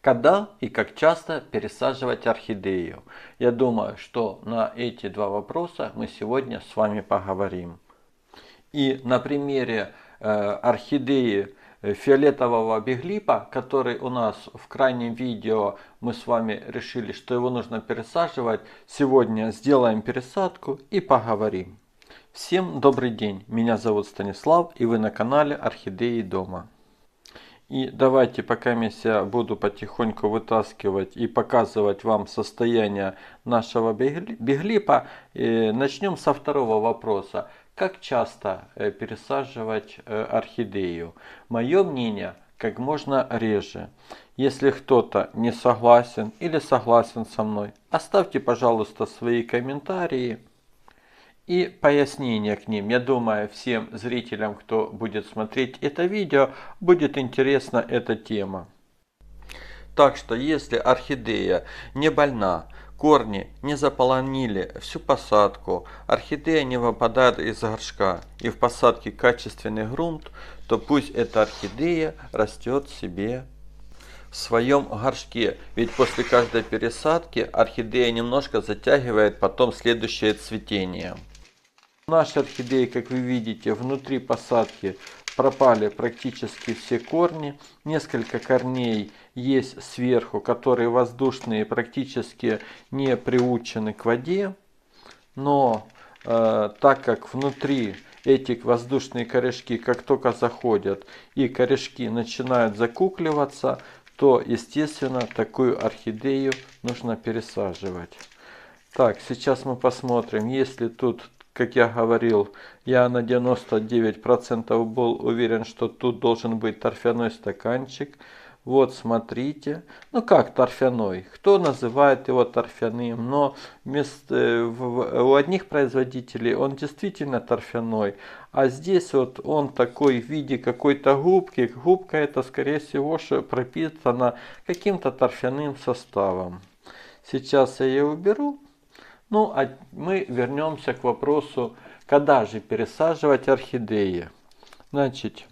Когда и как часто пересаживать орхидею? Я думаю, что на эти два вопроса мы сегодня с вами поговорим. И на примере орхидеи фиолетового биглипа, который у нас в крайнем видео мы с вами решили, что его нужно пересаживать, сегодня сделаем пересадку и поговорим. Всем добрый день, меня зовут Станислав и вы на канале Орхидеи дома. И давайте, пока я буду потихоньку вытаскивать и показывать вам состояние нашего биглипа, начнем со второго вопроса. Как часто пересаживать орхидею? Мое мнение, как можно реже. Если кто-то не согласен или согласен со мной, оставьте, пожалуйста, свои комментарии и пояснения к ним. Я думаю, всем зрителям, кто будет смотреть это видео, будет интересна эта тема. Так что, если орхидея не больна, корни не заполонили всю посадку, орхидея не выпадает из горшка и в посадке качественный грунт, то пусть эта орхидея растет себе в своем горшке. Ведь после каждой пересадки орхидея немножко затягивает потом следующее цветение. Наши орхидеи, как вы видите, внутри посадки пропали практически все корни. Несколько корней есть сверху, которые воздушные, практически не приучены к воде. Но так как внутри эти воздушные корешки, как только заходят и корешки начинают закукливаться, то, естественно, такую орхидею нужно пересаживать. Так, сейчас мы посмотрим, если тут, как я говорил, я на 99% был уверен, что тут должен быть торфяной стаканчик. Вот, смотрите. Ну как торфяной? Кто называет его торфяным? Но у одних производителей он действительно торфяной. А здесь вот он такой в виде какой-то губки. Губка это, скорее всего, пропитана каким-то торфяным составом. Сейчас я ее уберу. Ну, а мы вернемся к вопросу, когда же пересаживать орхидеи. Значит,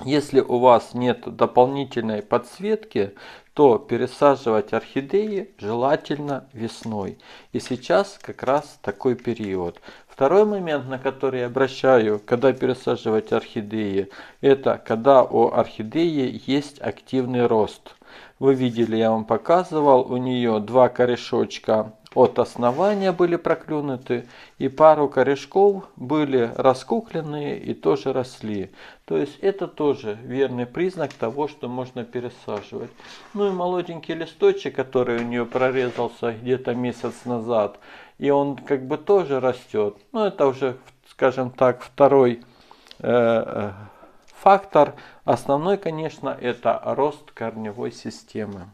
если у вас нет дополнительной подсветки, то пересаживать орхидеи желательно весной. И сейчас как раз такой период. Второй момент, на который я обращаю, когда пересаживать орхидеи, это когда у орхидеи есть активный рост. Вы видели, я вам показывал, у нее два корешочка от основания были проклюнуты, и пару корешков были раскукленные и тоже росли. То есть это тоже верный признак того, что можно пересаживать. Ну и молоденький листочек, который у нее прорезался где-то месяц назад, и он как бы тоже растет. Но это уже, скажем так, второй фактор. Основной, конечно, это рост корневой системы.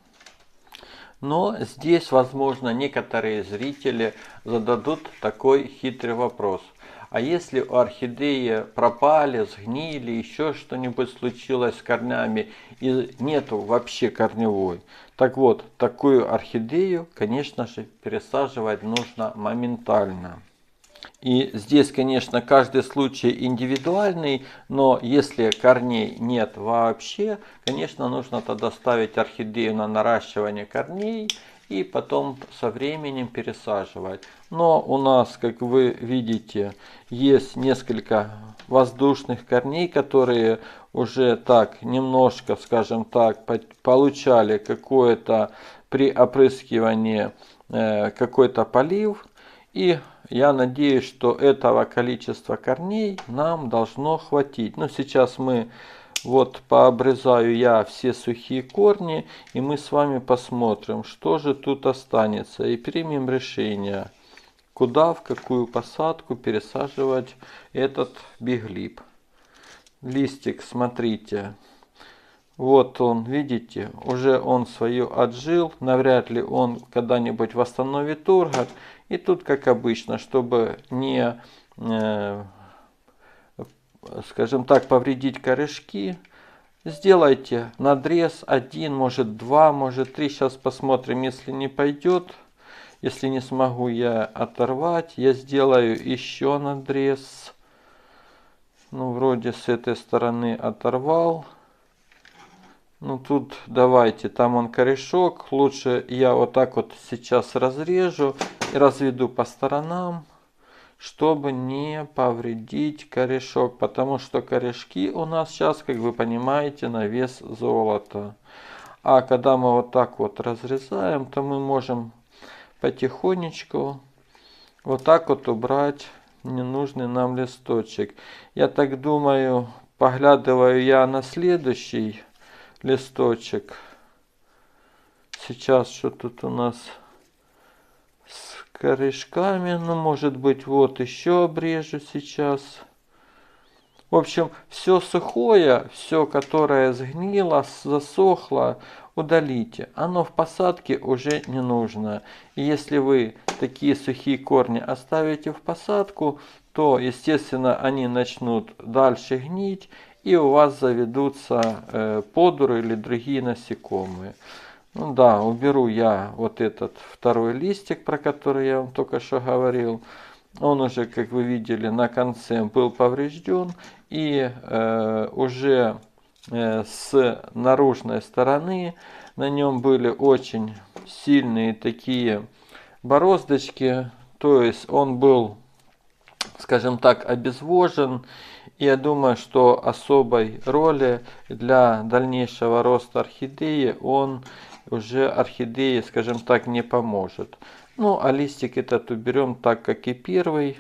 Но здесь, возможно, некоторые зрители зададут такой хитрый вопрос. А если у орхидеи пропали, сгнили, еще что-нибудь случилось с корнями и нету вообще корневой? Так вот, такую орхидею, конечно же, пересаживать нужно моментально. И здесь, конечно, каждый случай индивидуальный, но если корней нет вообще, конечно, нужно тогда ставить орхидею на наращивание корней и потом со временем пересаживать. Но у нас, как вы видите, есть несколько воздушных корней, которые уже так немножко, скажем так, получали какое-то при опрыскивании какой-то полив. И я надеюсь, что этого количества корней нам должно хватить. Но сейчас мы вот пообрезаю я все сухие корни, и мы с вами посмотрим, что же тут останется, и примем решение, куда, в какую посадку пересаживать этот биглип. Листик, смотрите. Вот он, видите, уже он свою отжил, навряд ли он когда-нибудь восстановит тургор. И тут, как обычно, чтобы не, скажем так, повредить корешки, сделайте надрез один, может два, может три. Сейчас посмотрим, если не пойдет, если не смогу я оторвать, я сделаю еще надрез. Ну, вроде с этой стороны оторвал. Ну тут давайте, там он корешок. Лучше я вот так вот сейчас разрежу и разведу по сторонам, чтобы не повредить корешок. Потому что корешки у нас сейчас, как вы понимаете, на вес золота. А когда мы вот так вот разрезаем, то мы можем потихонечку вот так вот убрать ненужный нам листочек. Я так думаю, поглядываю я на следующий листочек. Сейчас что тут у нас с корешками. Ну, может быть, вот еще обрежу сейчас. В общем, все сухое, все, которое сгнило, засохло, удалите. Оно в посадке уже не нужно. И если вы такие сухие корни оставите в посадку, то, естественно, они начнут дальше гнить, и у вас заведутся подуры или другие насекомые. Ну да, уберу я вот этот второй листик, про который я вам только что говорил. Он уже, как вы видели, на конце был поврежден. И уже с наружной стороны на нем были очень сильные такие бороздочки. То есть он был, скажем так, обезвожен. И я думаю, что особой роли для дальнейшего роста орхидеи он уже орхидеи, скажем так, не поможет. Ну, а листик этот уберем так, как и первый.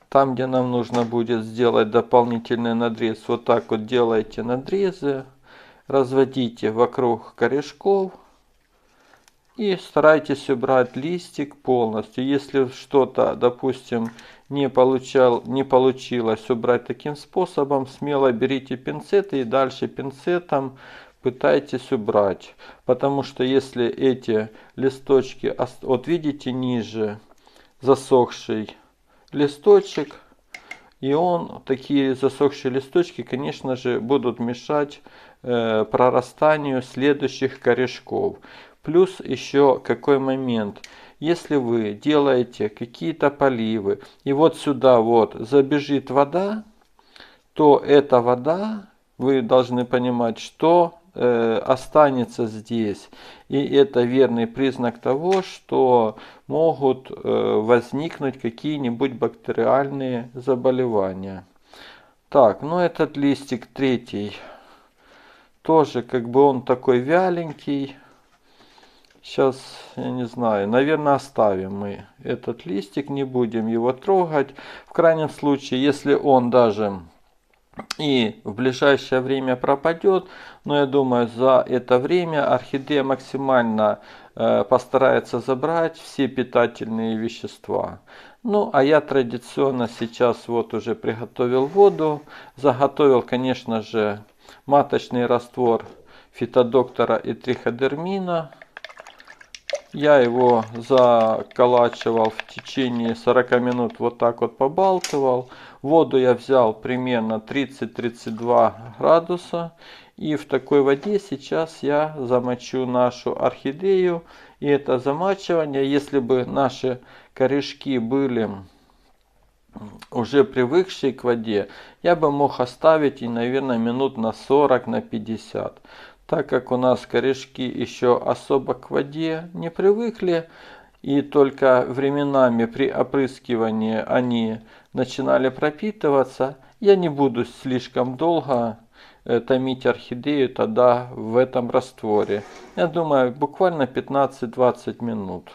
Там, где нам нужно будет сделать дополнительный надрез, вот так вот делайте надрезы. Разводите вокруг корешков. И старайтесь убрать листик полностью. Если что-то, допустим, не получилось убрать таким способом, смело берите пинцеты и дальше пинцетом пытайтесь убрать. Потому что если эти листочки, вот видите ниже засохший листочек, и он, такие засохшие листочки, конечно же, будут мешать прорастанию следующих корешков. Плюс еще какой момент. Если вы делаете какие-то поливы, и вот сюда вот забежит вода, то эта вода, вы должны понимать, что останется здесь. И это верный признак того, что могут возникнуть какие-нибудь бактериальные заболевания. Так, ну этот листик третий, тоже как бы он такой вяленький. Сейчас, я не знаю, наверное, оставим мы этот листик, не будем его трогать. В крайнем случае, если он даже и в ближайшее время пропадет, но я думаю, за это время орхидея максимально постарается забрать все питательные вещества. Ну, а я традиционно сейчас вот уже приготовил воду, заготовил, конечно же, маточный раствор фитодоктора и триходермина. Я его заколачивал в течение 40 минут, вот так вот побалтывал. Воду я взял примерно 30-32 градуса. И в такой воде сейчас я замочу нашу орхидею. И это замачивание, если бы наши корешки были уже привыкшие к воде, я бы мог оставить и, наверное, минут на 40, на 50. Так как у нас корешки еще особо к воде не привыкли, и только временами при опрыскивании они начинали пропитываться, я не буду слишком долго томить орхидею тогда в этом растворе. Я думаю, буквально 15-20 минут.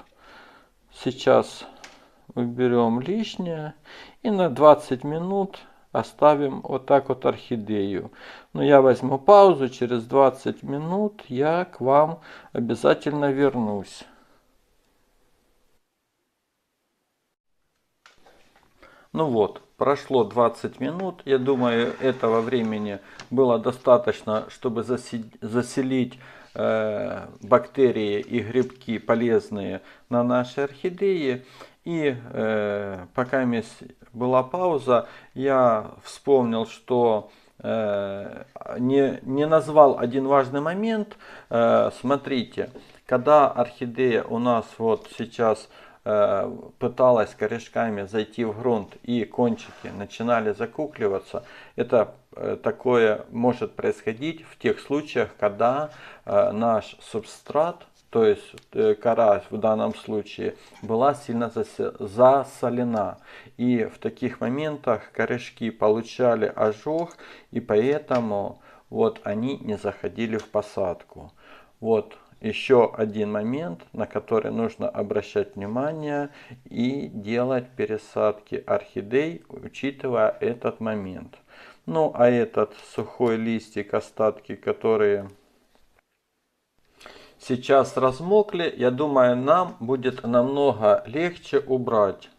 Сейчас уберем лишнее и на 20 минут оставим вот так вот орхидею. Но я возьму паузу, через 20 минут я к вам обязательно вернусь. Ну вот, прошло 20 минут. Я думаю, этого времени было достаточно, чтобы заселить бактерии и грибки полезные на нашей орхидеи. И пока была пауза, я вспомнил, что не назвал один важный момент. Смотрите, когда орхидея у нас вот сейчас пыталась корешками зайти в грунт и кончики начинали закукливаться, это такое может происходить в тех случаях, когда наш субстрат, то есть кора в данном случае, была сильно засолена. И в таких моментах корешки получали ожог, и поэтому вот они не заходили в посадку. Вот еще один момент, на который нужно обращать внимание и делать пересадки орхидей, учитывая этот момент. Ну а этот сухой листик, остатки, которые сейчас размокли, я думаю, нам будет намного легче убрать.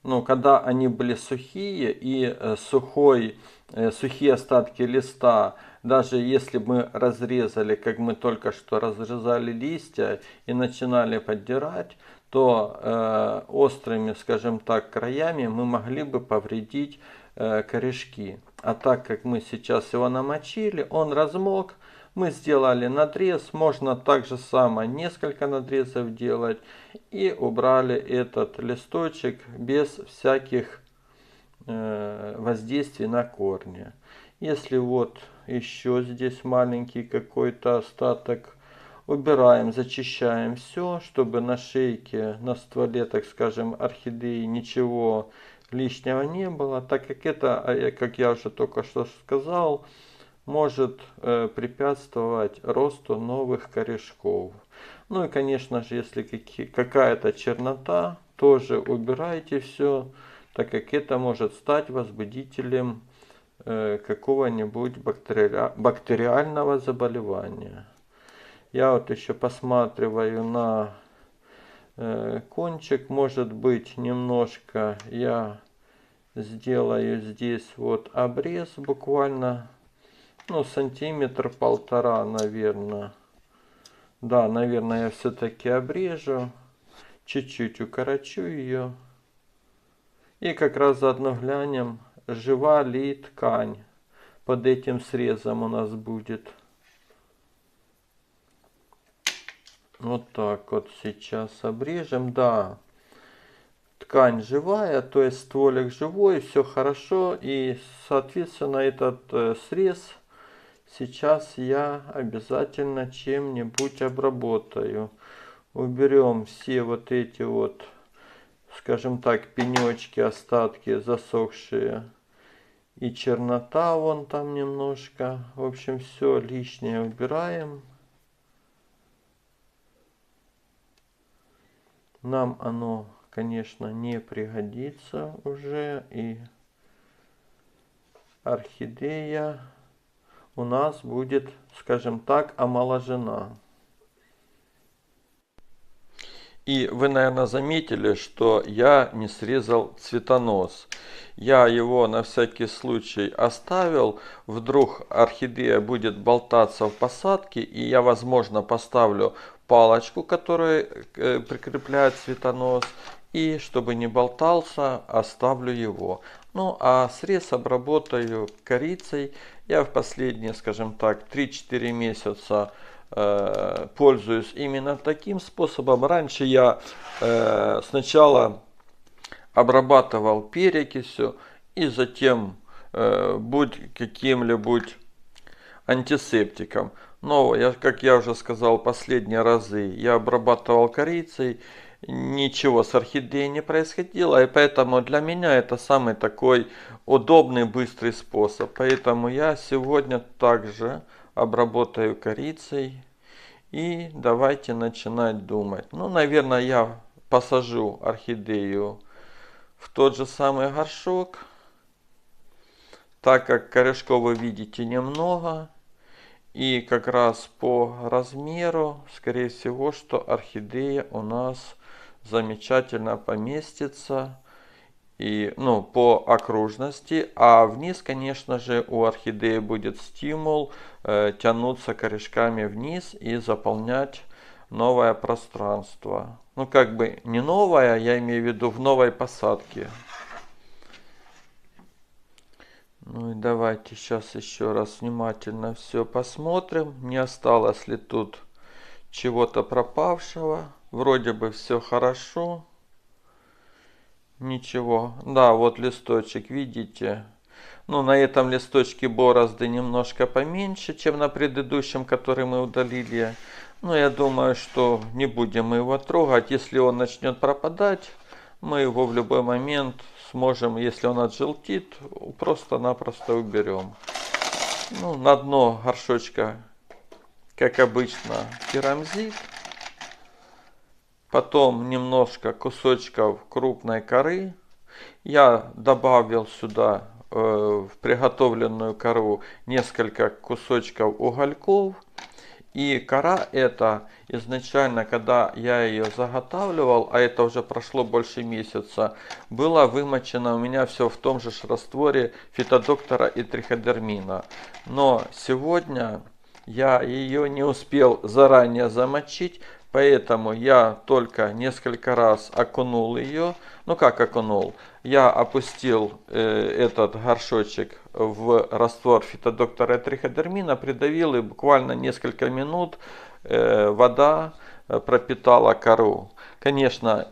Ну, когда они были сухие и сухие остатки листа, даже если мы разрезали, как мы только что разрезали листья и начинали поддирать, то острыми, скажем так, краями мы могли бы повредить корешки. А так как мы сейчас его намочили, он размок, мы сделали надрез, можно также само несколько надрезов делать и убрали этот листочек без всяких воздействий на корни. Если вот еще здесь маленький какой-то остаток, убираем, зачищаем все, чтобы на шейке, на стволе, так скажем, орхидеи ничего лишнего не было, так как это, как я уже только что сказал, может препятствовать росту новых корешков. Ну и конечно же, если какая-то чернота, тоже убирайте все, так как это может стать возбудителем какого-нибудь бактериального заболевания. Я вот еще посматриваю на кончик, может быть немножко я сделаю здесь вот обрез буквально, ну, сантиметр-полтора, наверное. Да, наверное, я все-таки обрежу. Чуть-чуть укорочу ее. И как раз заодно глянем, жива ли ткань под этим срезом у нас будет. Вот так вот сейчас обрежем. Да, ткань живая, то есть стволик живой, все хорошо. И, соответственно, этот срез сейчас я обязательно чем-нибудь обработаю. Уберем все вот эти вот, скажем так, пенечки, остатки засохшие. И чернота вон там немножко. В общем, все лишнее убираем. Нам оно, конечно, не пригодится уже. И орхидея у нас будет, скажем так, омоложена. И вы, наверное, заметили, что я не срезал цветонос. Я его на всякий случай оставил. Вдруг орхидея будет болтаться в посадке, и я, возможно, поставлю палочку, которая прикрепляет цветонос. И чтобы не болтался, оставлю его. Ну а срез обработаю корицей. Я в последние, скажем так, 3-4 месяца пользуюсь именно таким способом. Раньше я сначала обрабатывал перекисью и затем будь каким-либо антисептиком. Но, как я уже сказал последние разы, я обрабатывал корицей, ничего с орхидеей не происходило, и поэтому для меня это самый такой удобный, быстрый способ. Поэтому я сегодня также обработаю корицей. И давайте начинать думать. Ну, наверное, я посажу орхидею в тот же самый горшок. Так как корешков вы видите немного. И как раз по размеру, скорее всего, что орхидея у нас замечательно поместится. И, ну, по окружности, а вниз, конечно же, у орхидеи будет стимул тянуться корешками вниз и заполнять новое пространство. Ну, как бы не новое, я имею в виду в новой посадке. Ну и давайте сейчас еще раз внимательно все посмотрим, не осталось ли тут чего-то пропавшего. Вроде бы все хорошо. Ничего. Да, вот листочек, видите? Ну, на этом листочке борозды немножко поменьше, чем на предыдущем, который мы удалили. Но я думаю, что не будем мы его трогать. Если он начнет пропадать, мы его в любой момент сможем, если он отжелтит, просто-напросто уберем. Ну, на дно горшочка, как обычно, керамзит. Потом немножко кусочков крупной коры. Я добавил сюда в приготовленную кору несколько кусочков угольков. И кора эта изначально, когда я ее заготавливал, а это уже прошло больше месяца, была вымочена у меня все в том же растворе фитодоктора и триходермина. Но сегодня я ее не успел заранее замочить, поэтому я только несколько раз окунул ее. Ну как окунул? Я опустил этот горшочек в раствор фитодоктора и триходермина, придавил, и буквально несколько минут вода пропитала кору. Конечно,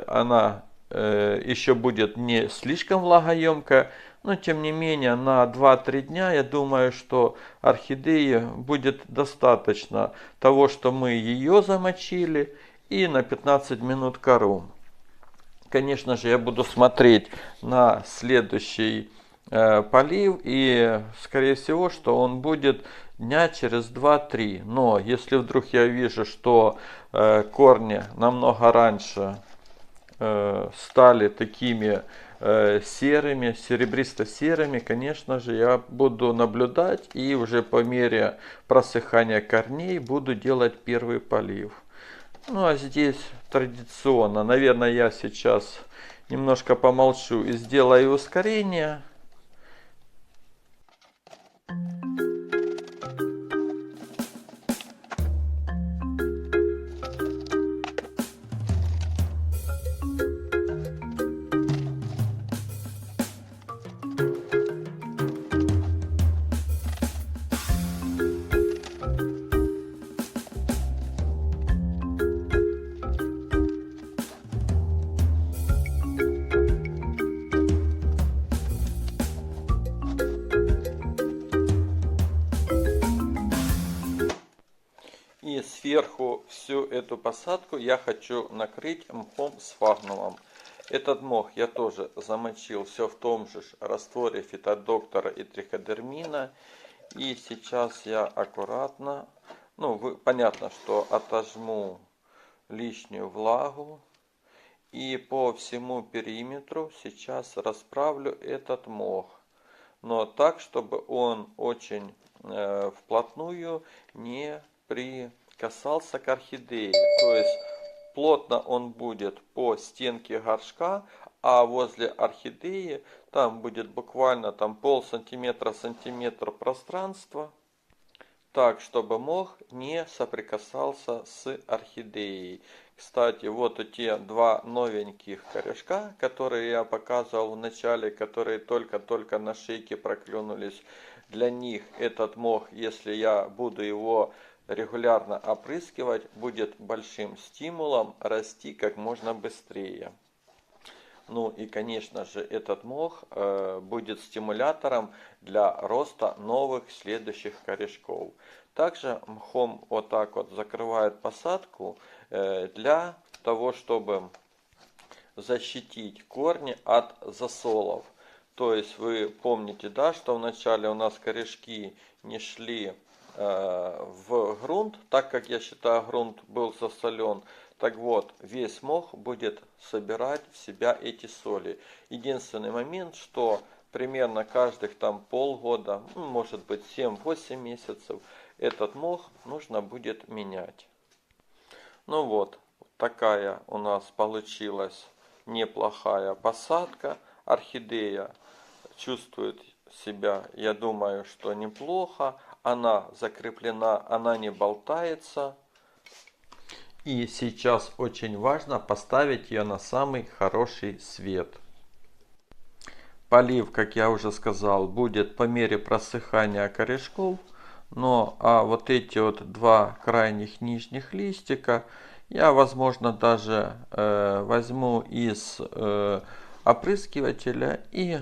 она еще будет не слишком влагоемкая, но тем не менее на 2-3 дня я думаю, что орхидеи будет достаточно того, что мы ее замочили, и на 15 минут кору. Конечно же, я буду смотреть на следующий полив, и скорее всего, что он будет дня через 2-3. Но если вдруг я вижу, что корни намного раньше стали такими серыми, серебристо-серыми, конечно же, я буду наблюдать и уже по мере просыхания корней буду делать первый полив. Ну а здесь традиционно, наверное, я сейчас немножко помолчу и сделаю ускорение. И сверху всю эту посадку я хочу накрыть мхом сфагнумом. Этот мох я тоже замочил все в том же растворе фитодоктора и триходермина. И сейчас я аккуратно, понятно, что отожму лишнюю влагу. И по всему периметру сейчас расправлю этот мох. Но так, чтобы он очень вплотную не прикасался к орхидее. То есть плотно он будет по стенке горшка, а возле орхидеи там будет буквально полсантиметра-сантиметр пространства. Так, чтобы мох не соприкасался с орхидеей. Кстати, вот эти два новеньких корешка, которые я показывал в начале, которые только-только на шейке проклюнулись. Для них этот мох, если я буду его регулярно опрыскивать, будет большим стимулом расти как можно быстрее. Ну и, конечно же, этот мох будет стимулятором для роста новых следующих корешков. Также мхом вот так вот закрывают посадку для того, чтобы защитить корни от засолов. То есть вы помните, да, что вначале у нас корешки не шли в грунт, так как я считаю, грунт был засолен. Так вот, весь мох будет собирать в себя эти соли. Единственный момент, что примерно каждых полгода, может быть 7-8 месяцев, этот мох нужно будет менять. Ну вот, такая у нас получилась неплохая посадка. Орхидея чувствует себя, я думаю, что неплохо. Она закреплена, она не болтается. И сейчас очень важно поставить ее на самый хороший свет. Полив, как я уже сказал, будет по мере просыхания корешков. А вот эти вот два крайних нижних листика я, возможно, даже возьму из опрыскивателя и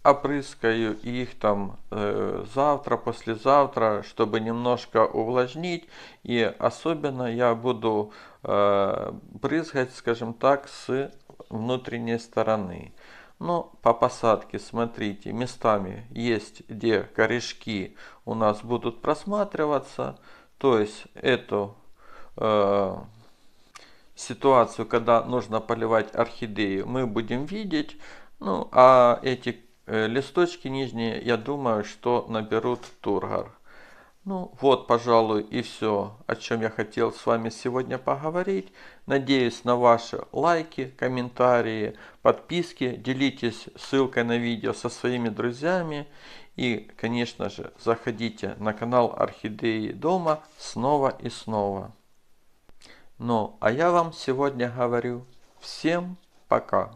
опрыскаю их там завтра, послезавтра, чтобы немножко увлажнить. И особенно я буду брызгать, скажем так, с внутренней стороны. По посадке, смотрите, местами есть, где корешки у нас будут просматриваться. То есть эту ситуацию, когда нужно поливать орхидею, мы будем видеть. А эти листочки нижние, я думаю, что наберут тургор. Вот, пожалуй, и все, о чем я хотел с вами сегодня поговорить. Надеюсь на ваши лайки, комментарии, подписки. Делитесь ссылкой на видео со своими друзьями. И, конечно же, заходите на канал Орхидеи дома снова и снова. А я вам сегодня говорю всем пока.